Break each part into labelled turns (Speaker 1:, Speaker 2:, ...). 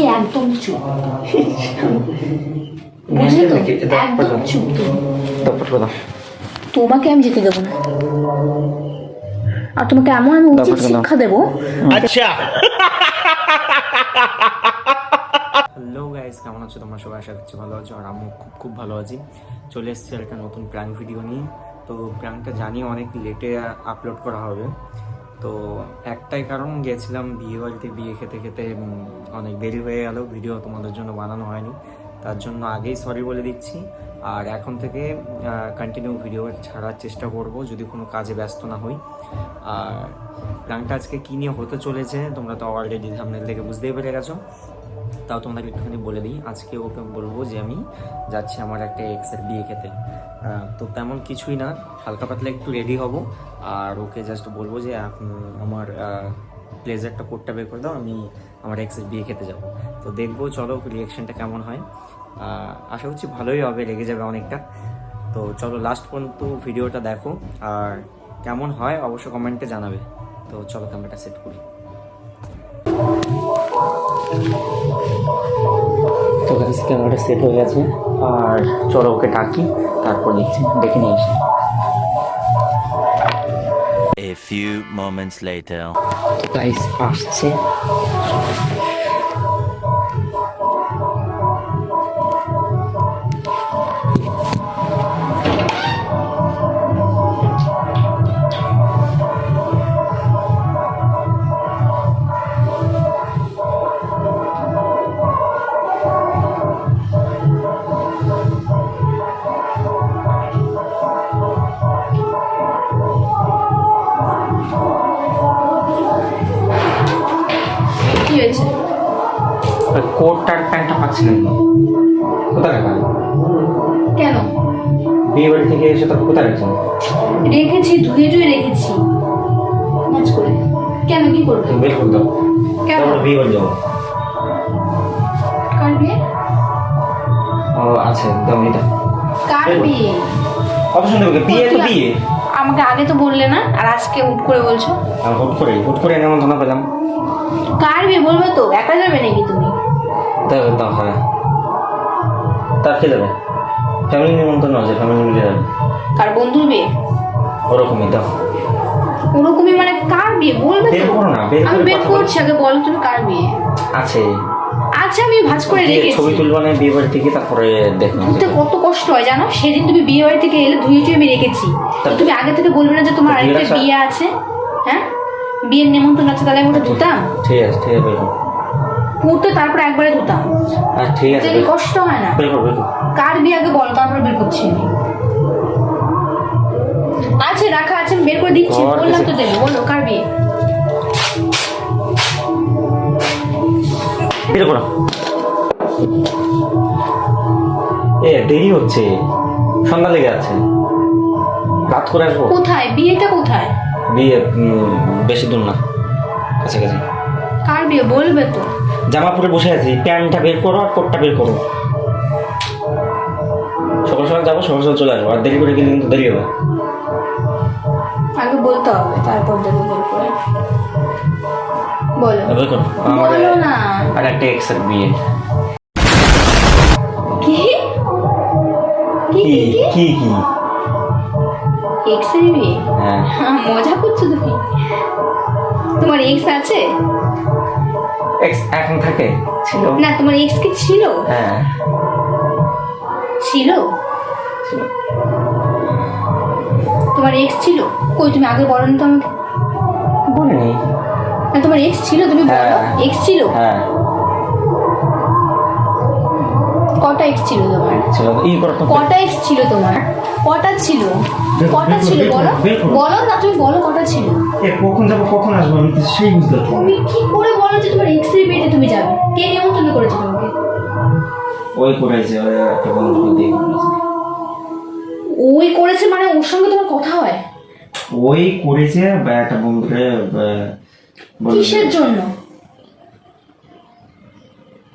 Speaker 1: তুমি একদম চুপ, বুঝলে তো? একদম চুপ তুমি। তোমাকে আমি যেতে দেবো না, আর তোমাকে এমন আমি উচিত শিক্ষা দেবো।
Speaker 2: আচ্ছা।
Speaker 3: হ্যালো গাইস, কেমন আছো তোমরা সবাই? আশা করছি ভালো আছো, আর আমি খুব খুব ভালো আছি। চলে এসেছি একটা নতুন প্র্যাঙ্ক ভিডিও নিয়ে। তো প্র্যাঙ্কটা জানি অনেক লেটে আপলোড করা হবে, তো একটাই কারণ, গিয়েছিলাম বিয়ে বাড়িতে, বিয়ে খেতে খেতে অনেক দেরি হয়ে গেল, ভিডিও তোমাদের জন্য বানানো হয়নি, তার জন্য আগেই সরি বলে দিচ্ছি। আর এখন থেকে কন্টিনিউ ভিডিও ছাড়ার চেষ্টা করব যদি কোনো কাজে ব্যস্ত না হই। আর প্র্যাঙ্কটা আজকে কী নিয়ে হতে চলেছে তোমরা তো অলরেডি থাম্বনেল থেকে বুঝতেই পেরে গেছো, তাও তোমাদের একটুখানি বলে দিই। আজকে ওকে বলবো যে আমি যাচ্ছি আমার একটা এক্সের বিয়ে খেতে। তো তেমন কিছুই না, হালকা পাতলা একটু রেডি হব, আর ওকে জাস্ট বলবো যে আমার ব্লেজারটা কোটটা বের করে দাও, আমি আমার এক্সের বিয়ে খেতে যাব। তো দেখবো, চলো রিয়াকশানটা কেমন হয়। আশা করছি ভালোই হবে, লেগে যাবে অনেকটা। তো চলো লাস্ট পর্যন্ত ভিডিওটা দেখো, আর কেমন হয় অবশ্য কমেন্টে জানাবে। তো চলো ক্যামেরাটা সেট করি। তো গাইস ক্যামেরাটা সেট হয়ে গেছে, আর চলো ওকে ডাকি, তারপর দেখে নিয়ে আসি।
Speaker 2: A few moments later.
Speaker 3: তো গাইস আসছে।
Speaker 1: কি হয়েছে?
Speaker 3: কোটটার প্যান্টটা পাচ্ছিলেন না, কোথায় রাখা?
Speaker 1: কেন?
Speaker 3: বিয়ে বাড়ি থেকে এসে তো কোথায় রাখছেন?
Speaker 1: রেখেছি, ধুয়ে ধুয়ে রেখেছি ম্যাচ করে। কেন, কি করবে?
Speaker 3: বের করে দাও,
Speaker 1: কেন?
Speaker 3: আমরা বিয়ে বাড়ি যাবো।
Speaker 1: কার বিয়ে?
Speaker 3: ও আচ্ছা, দাও এটা।
Speaker 1: কার বিয়ে?
Speaker 3: অপশন দেবো, বিয়ে তো বিয়ে।
Speaker 1: আমাকে আগে তো বললে না, আর আজকে হুট করে বলছো।
Speaker 3: হুট করে নেমন্তন্ন পেলাম।
Speaker 1: কার বিয়ে বলবে তো? একা যাবে নাকি তুমি?
Speaker 3: দাও দাও, হ্যাঁ তার কে যাবে? ফ্যামিলি নিমন্ত্রণ আছে, ফ্যামিলি মিলে যাবে।
Speaker 1: কার বন্ধুর বিয়ে?
Speaker 3: ওরকমই দাও।
Speaker 1: ওরকমই মানে কার বিয়ে বলবে
Speaker 3: বের
Speaker 1: তো?
Speaker 3: করো না,
Speaker 1: আমি বের করছি, আগে বলো তুমি কার বিয়ে
Speaker 3: আছে।
Speaker 1: আচ্ছা, আমি ভাঁজ করে রেখেছি।
Speaker 3: ছবি তুলবো না বিয়ে বাড়ি থেকে, তারপরে দেখো।
Speaker 1: বুঝতে কত কষ্ট হয় জানো? সেদিন তুমি বিয়ে বাড়ি থেকে এলে ধুয়ে টুয়ে আমি রেখেছি, তুমি আগে থেকে বলবে না যে তোমার আরেকটা বিয়ে আছে? হ্যাঁ, বিয়ের নেমন্তন্ন আছে, তাহলে আমি ওটা ধুতাম?
Speaker 3: ঠিক আছে বের করো।
Speaker 1: পুরোটা তারপরে একবারে ধুতাম।
Speaker 3: ঠিক আছে,
Speaker 1: কষ্ট হয় না?
Speaker 3: বের করো।
Speaker 1: কার বিয়ে আগে বলো, তারপরে বের করছি আমি। আছে, রাখা আছে, আমি বের করে দিচ্ছি। বললাম তো দেবে, বলো কার বিয়ে?
Speaker 3: বের করো। দেরি হচ্ছে, সন্ধ্যা লেগে আছে, রাত করে আসবো।
Speaker 1: কোথায় বিয়েটা? কোথায়
Speaker 3: বিয়ে? বেশি দূর না, কাছাকাছি।
Speaker 1: কার বিয়ে বলবে তো?
Speaker 3: জামা পরে বসে আছি, প্যান্টটা বের করো আর কোটটা বের করো। সকাল সকাল যাবো, সকাল সকাল চলে আসবো, আর দেরি করে গেলে কিন্তু দেরি হবে।
Speaker 1: আগে বলতে হবে, তারপর দেবো বের করে। বলো।
Speaker 3: বের করো। আমার
Speaker 1: বলো না।
Speaker 3: আর একটা এক্সের বিয়ে।
Speaker 1: কি কি
Speaker 3: কি কি কি?
Speaker 1: এক্স এর বিয়ে?
Speaker 3: হ্যাঁ।
Speaker 1: মজা করছো তুমি? তোমার এক্স আছে?
Speaker 3: এক্স এখন থাকে? ছিল
Speaker 1: না, তোমার এক্স কি ছিল?
Speaker 3: হ্যাঁ
Speaker 1: ছিল।
Speaker 3: ছিল।
Speaker 1: তোমার এক্স ছিল? কই, তুমি আগে বলো না তো আমাকে।
Speaker 3: বলিনি।
Speaker 1: না, তোমার এক্স ছিল, তুমি বলো। এক্স ছিল?
Speaker 3: হ্যাঁ
Speaker 1: কটা এক্স ছিল তোমার?
Speaker 3: ছিল।
Speaker 1: কটা এক্স ছিল তোমার? কটা ছিল? কটা ছিল বলো, বলো না, তুমি বলো কটা ছিল?
Speaker 3: কখন যাবো কখন আসবো আমি তো সেই বুঝতে পারছি।
Speaker 1: তুমি কি করে বলো যে তোমার এক্স এর বিয়েতে তুমি যাবে? কে নিমন্ত্রণ করেছে তোমাকে?
Speaker 3: ওই করেছে, ওই একটা বন্ধু দিয়ে করেছে।
Speaker 1: ওই করেছে মানে ওর সঙ্গে তোমার কথা হয়?
Speaker 3: ওই করেছে বা একটা বন্ধুরে
Speaker 1: কিসের জন্য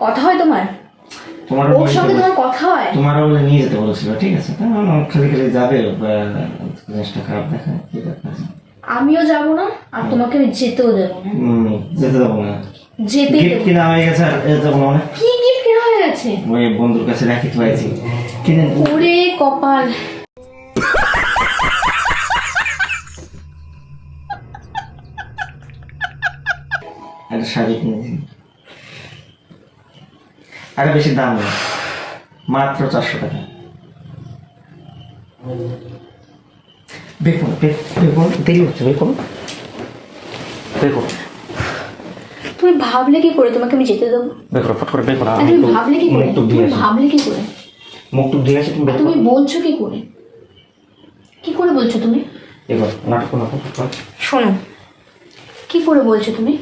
Speaker 1: কথা হয় তোমার?
Speaker 3: তোমার
Speaker 1: ওর সঙ্গে তোমার কথা হয়?
Speaker 3: তোমার বলে নিয়ে যেতে বলেছিল, ঠিক আছে, তা খালি খালি যাবে, জিনিসটা খারাপ দেখায়।
Speaker 1: আমিও যাব না, আর তোমাকে আমি যেতেও দেবো না।
Speaker 3: যেতে দেবো না।
Speaker 1: যেতেই
Speaker 3: গিফট
Speaker 1: দেবো
Speaker 3: কিনা হয়ে গেছে আর যখন অনেক
Speaker 1: কি গিফট কেনা হয়ে গেছে
Speaker 3: ওই বন্ধুর কাছে রাখি তো আইছি কিনে
Speaker 1: ওরে কপাল
Speaker 3: একটা শাড়ি কিনেছি আরে বেশি দাম নেই মাত্র 400 টাকা দেখুন দেখুন দেরি হচ্ছে দেখুন দেখুন
Speaker 1: তুমি ভাবলে কি করে তোমাকে আমি যেতে দেবো
Speaker 3: দেখো ফট করে দেখো
Speaker 1: আর তুমি ভাবলে কি করে তুমি ভাবলে কি করে
Speaker 3: মুখ টুক দিয়ে আসি তুমি
Speaker 1: আর তুমি বলছো কি করে বলছো তুমি
Speaker 3: দেখো নাটক নাটক
Speaker 1: শোনো কি করে বলছো তুমি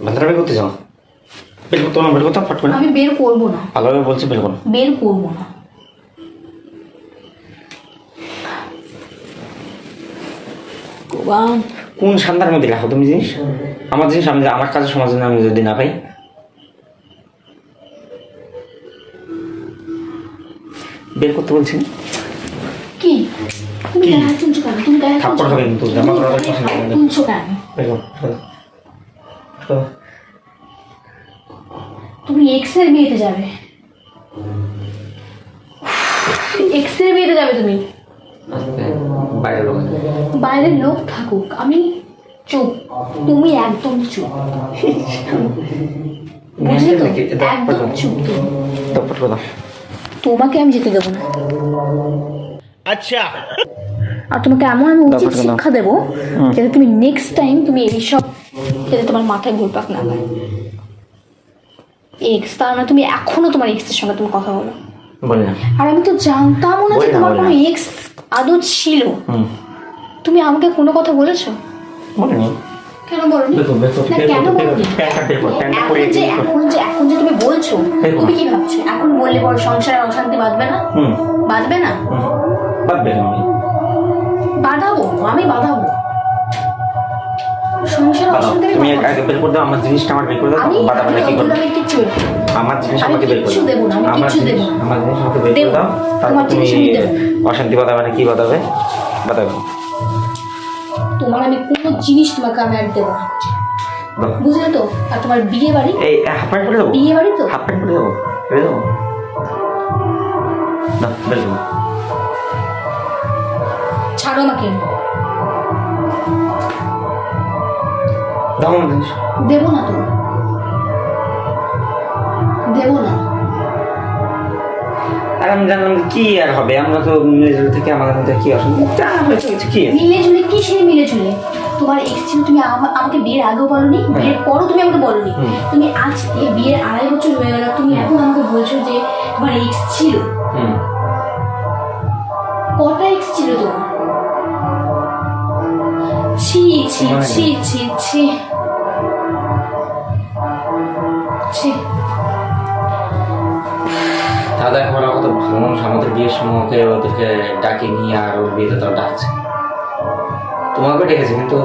Speaker 3: ভেতরে বের করতে যাও বের করতে না বের করতে ফট করে
Speaker 1: আমি বের করবো না
Speaker 3: ভালোভাবে বলছি বের করো
Speaker 1: বের করবো না ভগবান
Speaker 3: কোন শান্তার মধ্যে রাখো তুমি জিনিস আমার জিনিস আমি আমার কাছে সমাজ আমি যদি না পাই বের করতে বলছি
Speaker 1: কি তুমি গায়ে হাত তুলছো কেন তুমি গায়ে হাত
Speaker 3: থাপ্পড় খাবে কিন্তু জামা পরা
Speaker 1: তুলছো কেন
Speaker 3: বের করো
Speaker 1: তুমি এক্স এর বিয়েতে যাবে এক্স এর বিয়েতে যাবে তুমি
Speaker 3: বাইরে লোক
Speaker 1: বাইরের লোক থাকুক আমি চুপ তুমি একদম চুপ বুঝলে তো একদম চুপ তুমি
Speaker 3: তপট কথা
Speaker 1: তোমাকে আমি যেতে দেবো না
Speaker 2: अच्छा
Speaker 1: আর তোমাকে এমন আমি উচিত শিক্ষা দেবো যাতে তুমি নেক্সট টাইম তুমি এইসব যাতে তোমার মাথায় ঘুরপাক না পায় এক্স তার মানে তুমি এখনো তোমার এক্স এর সঙ্গে তুমি কথা বলো
Speaker 3: বলি না
Speaker 1: আর আমি তো জানতামও না যে তোমার কোনো এক্স আদৌ ছিল তুমি আমাকে কোনো কথা বলেছো
Speaker 3: বলিনি
Speaker 1: কেন বলনি না কেন বলনি এখন যে তুমি বলছো তুমি কি ভাবছো এখন বললে পরে সংসারে অশান্তি বাঁধবে না বাঁধবে না
Speaker 3: বাদবে
Speaker 1: বাঁধাবো আমি বাঁধাবো সংসারে অশান্তি
Speaker 3: তুমি আগে বের করে দাও আমার জিনিসটা আমার বের করে দাও
Speaker 1: আমি
Speaker 3: বাদাম কি করবে
Speaker 1: আমি কিচ্ছু
Speaker 3: আমার জিনিস
Speaker 1: আমি
Speaker 3: আমাকে বের করে
Speaker 1: কিচ্ছু দেবো না আমি
Speaker 3: আমার
Speaker 1: কিচ্ছু
Speaker 3: জিনিস
Speaker 1: দেবো না
Speaker 3: আমার জিনিস আমাকে বের করে
Speaker 1: দেবো।
Speaker 3: দাও তারপর
Speaker 1: তোমার
Speaker 3: তুমি
Speaker 1: জিনিস আমি দেবো।
Speaker 3: অশান্তি বাদাবে না কি বাদাবে বাদাবে
Speaker 1: তোমার আমি কোনো জিনিস তোমাকে আমি আর দেবো না
Speaker 3: দাও
Speaker 1: বুঝলে তো আর তোমার বিয়ে বাড়ি
Speaker 3: এই হাফ প্যান্ট করে দেবো
Speaker 1: বিয়ে বাড়ি তো
Speaker 3: হাফ প্যান্ট করে দেবো করে দেবো না বের করো
Speaker 1: ছাড়ো আমাকে
Speaker 3: দাও আমার জিনিস
Speaker 1: দেবো না তো দেবো না
Speaker 3: আর আমি জানলাম কি আর হবে আমরা তো মিলেজুলে থেকে আমাদের মধ্যে কি অসুবিধা যা হয়েছে হয়েছে কি আছে?
Speaker 1: মিলে ঝুলে কি সেই মিলে ঝুলে তোমার এক্স ছিল তুমি আমাকে বিয়ের আগেও বলনি বিয়ের পরও তুমি আমাকে বলনি তুমি আজকে বিয়ের 2.5 বছর হয়ে গেল তুমি এখন আমাকে বলছো যে তোমার এক্স ছিল কটা এক্স ছিল তোমার ছি ছি ছি ছি ছি ছি
Speaker 3: দাদা এখন কত ভালো মানুষ আমাদের বিয়ের সময় ওদেরকে ডাকে নিয়ে আর ওর বিয়েতে তাও ডাকছে তোমাকে ডেকেছে কিন্তু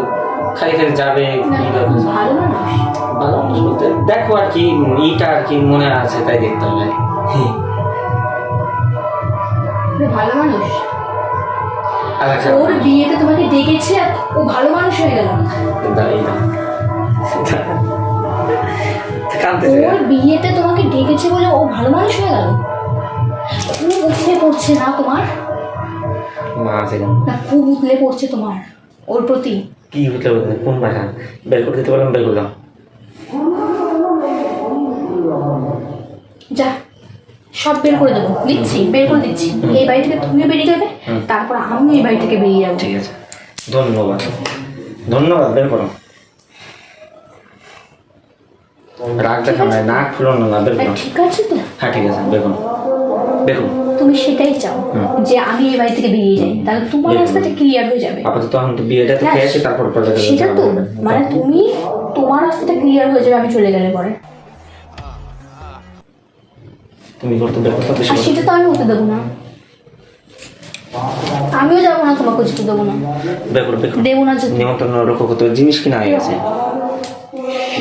Speaker 3: খালি খালি যাবে কি দরকার?
Speaker 1: ভালো মানুষ
Speaker 3: ভালো মানুষ বলতে দেখো আর কি ইটা আর কি মনে আছে তাই দেখতে হবে
Speaker 1: ভালো মানুষ
Speaker 3: আচ্ছা
Speaker 1: ওর বিয়েতে তোমাকে ডেকেছে আর ও ভালো মানুষ হয়ে গেল ওর বিয়েতে তোমাকে ডেকেছে বলে ও ভালো মানুষ হয়ে গেল খুব উঠলে পড়ছে না তোমার
Speaker 3: মা আছে
Speaker 1: না খুব উঠলে পড়ছে তোমার ওর প্রতি
Speaker 3: কি হতে বলতে কোন ভাষা বের করে দিতে বললাম বের করে দাও
Speaker 1: যা সব বের করে দেবো দিচ্ছি বের করে দিচ্ছি এই বাড়ি থেকে তুমিও বেরিয়ে যাবে তারপর আমিও এই বাড়ি থেকে বেরিয়ে যাবো
Speaker 3: ঠিক আছে ধন্যবাদ ধন্যবাদ বের করো রাগ দেখা নাই নাক ফুলো না বের করো
Speaker 1: ঠিক আছে তো
Speaker 3: হ্যাঁ ঠিক আছে বের করো বের করো
Speaker 1: তুমি সেটাই চাও যে আমি এই বাড়ি থেকে বেরিয়ে যাই তাহলে তোমার রাস্তাটা ক্লিয়ার হয়ে যাবে
Speaker 3: আপাতত এখন তো বিয়েটা তো খেয়ে আসি তারপর
Speaker 1: সেটা তো মানে তুমি তোমার রাস্তাটা ক্লিয়ার হয়ে যাবে আমি চলে গেলে পরে
Speaker 3: তুমি করতে বের করতে বেশি
Speaker 1: আর সেটা তো আমি হতে দেবো না আমিও যাবো না তোমাকে যেতে দেবো না
Speaker 3: বের করো বের করো
Speaker 1: দেবো না যেতে
Speaker 3: নিমন্ত্রণ রক্ষা করতে হবে। জিনিস কিনা হয়ে গেছে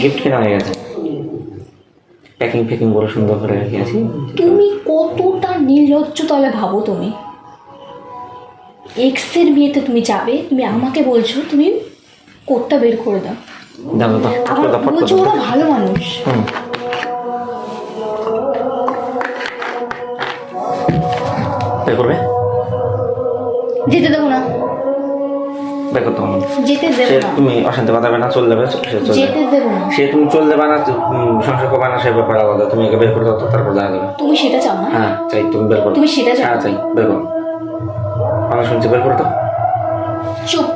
Speaker 3: গিফট কিনা হয়ে গেছে প্যাকিং ফ্যাকিং করে সুন্দর করে রেখে আছি
Speaker 1: তুমি কতটা নির্লজ্জ তবে ভাবো তুমি এক্সের বিয়েতে তুমি যাবে তুমি আমাকে বলছো তুমি কোটটা বের করে দাও
Speaker 3: দাও দাও
Speaker 1: আবার বলছো ওরা ভালো মানুষ।
Speaker 3: হুম বের করবে
Speaker 1: যেতে দেবো না,
Speaker 3: বের করতে হবে না।
Speaker 1: যেতে
Speaker 3: সে
Speaker 1: দেবো না,
Speaker 3: তুমি অশান্তি বাঁধাবে না, চলে যাবে, সে চলে যাবে।
Speaker 1: যেতে দেবো না।
Speaker 3: সে তুমি চলে যাবে না, সংসার করবে না, সে ব্যাপার আলাদা। তুমি একে বের করে দাও তো, তারপর দেখা যাবে।
Speaker 1: তুমি সেটা চাও না?
Speaker 3: হ্যাঁ চাই, তুমি বের করো।
Speaker 1: তুমি সেটা চাও?
Speaker 3: হ্যাঁ চাই, বের করো। আমার শুনছি, বের করো তো।
Speaker 1: চুপ,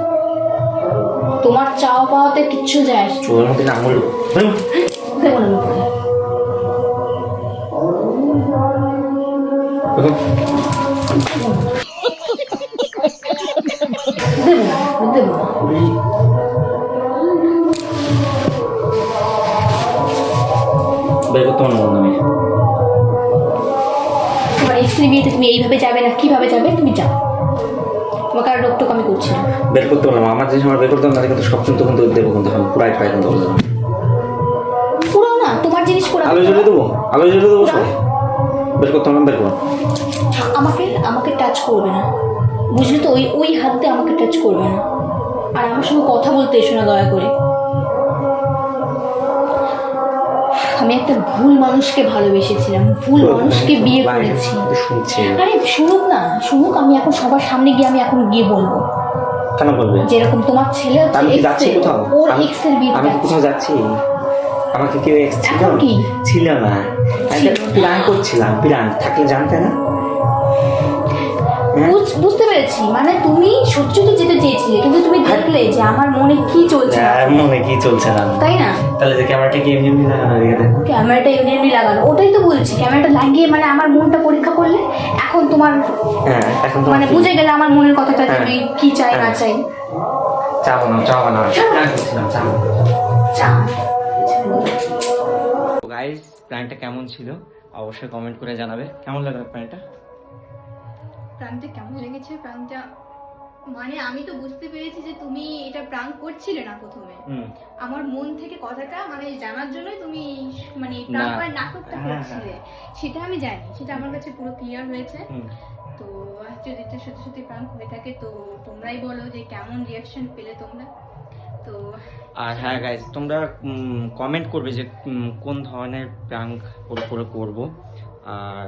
Speaker 1: তোমার চাওয়া পাওয়াতে কিচ্ছু যায় আসে না।
Speaker 3: চোখের মধ্যে আঙুল
Speaker 1: দেবো না মুখে। দেবো না, দেবো না।
Speaker 3: বের করতে মনে মনে আমি
Speaker 1: তোমার এক্সের বিয়েতে তুমি এইভাবে যাবে না, কিভাবে যাবে? তুমি যাও, তোমাকে আর রোকটোক আমি করছি না।
Speaker 3: বের করতে বললাম, আমার জিনিস আমার বের করতে হবে না, কিন্তু সব কিন্তু কিন্তু দেবো, কিন্তু আমি পুরাই ট্রাই কিন্তু বলে দেবো।
Speaker 1: পুরো না, তোমার জিনিস পুরো।
Speaker 3: আলো জ্বলে দেবো, আলো জ্বলে দেবো সব। বের করতে হবে না, বের করো।
Speaker 1: আমাকে আমাকে টাচ করবে না, বুঝলি তো? ওই ওই হাত দিয়ে আমাকে টাচ করবে না। আর আমার সঙ্গে কথা বলতে এসো না দয়া করে। আমি একটা ভুল মানুষকে ভালোবেসেছিলাম, ভুল মানুষকে বিয়ে করেছি।
Speaker 3: শুনছি,
Speaker 1: আরে শুনুক না, শুনুক। আমি এখন সবার সামনে গিয়ে আমি এখন গিয়ে বলবো,
Speaker 3: কেন বলবে?
Speaker 1: যেরকম তোমার ছেলে হচ্ছে
Speaker 3: আমি কি
Speaker 1: ex
Speaker 3: যাচ্ছি
Speaker 1: এর,
Speaker 3: কোথাও?
Speaker 1: ওর এক্সের বিয়ে
Speaker 3: আমি কি কোথাও যাচ্ছি? আমাকে কেউ এক্স ছিল?
Speaker 1: এখন কি?
Speaker 3: ছিল না, আমি প্ল্যান করছিলাম। প্ল্যান থাকলে জানতে না?
Speaker 1: বুঝতে পেরেছি, মানে তুমি সত্যি তো যেতে চেয়েছিলে, কিন্তু তুমি দেখলে যে আমার মনে কি চলছে না,
Speaker 3: মনে কি চলছে না,
Speaker 1: তাই না?
Speaker 3: তাহলে যে ক্যামেরাটা কি এমনি এমনি লাগানো রেখে দেন?
Speaker 1: ক্যামেরাটা এমনি লাগানো, ওটাই তো বলছি। ক্যামেরাটা লাগিয়ে মানে আমার মনটা পরীক্ষা করলে এখন তোমার
Speaker 3: হ্যাঁ, এখন তো
Speaker 1: মানে বুঝে গেলে আমার মনের কথাটা,
Speaker 3: হ্যাঁ।
Speaker 1: তুমি কি চাই না চাই।
Speaker 3: চাবো না, চাবো না, প্ল্যান করছিলাম, চাবো। গাইস, প্ল্যানটা কেমন ছিল অবশ্যই কমেন্ট করে জানাবে। কেমন লাগলো প্ল্যানটা?
Speaker 4: প্রাণটা কেমন লেগেছে? প্রাণটা মানে আমি তো বুঝতে পেরেছি যে তুমি এটা প্রাঙ্ক করছিলে না প্রথমে। আমার মন থেকে কথাটা মানে জানার জন্যই তুমি মানে প্রাঙ্ক আর নাটকটা
Speaker 3: হ্যাঁ,
Speaker 4: করছিলে, সেটা আমি জানি, সেটা আমার কাছে পুরো ক্লিয়ার হয়েছে।
Speaker 3: হুম।
Speaker 4: তো যদি এটা সত্যি সত্যি প্রাঙ্ক হয়ে থাকে তো তোমরাই বলো যে কেমন রিয়াকশন পেলে তোমরা। তো
Speaker 3: আর হ্যাঁ গাইস, তোমরা কমেন্ট করবে যে কোন ধরনের প্র্যাঙ্ক করে করব। আর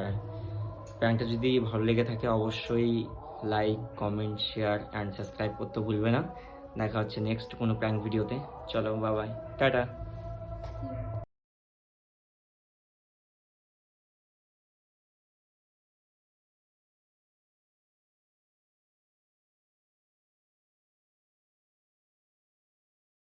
Speaker 3: প্র্যাঙ্কটা যদি ভালো লেগে থাকে অবশ্যই like, comment, share and subscribe করতে ভুলবে না। দেখা হচ্ছে নেক্সট কোনো প্র্যাঙ্ক ভিডিওতে। চলো, বাই বাই, টাটা।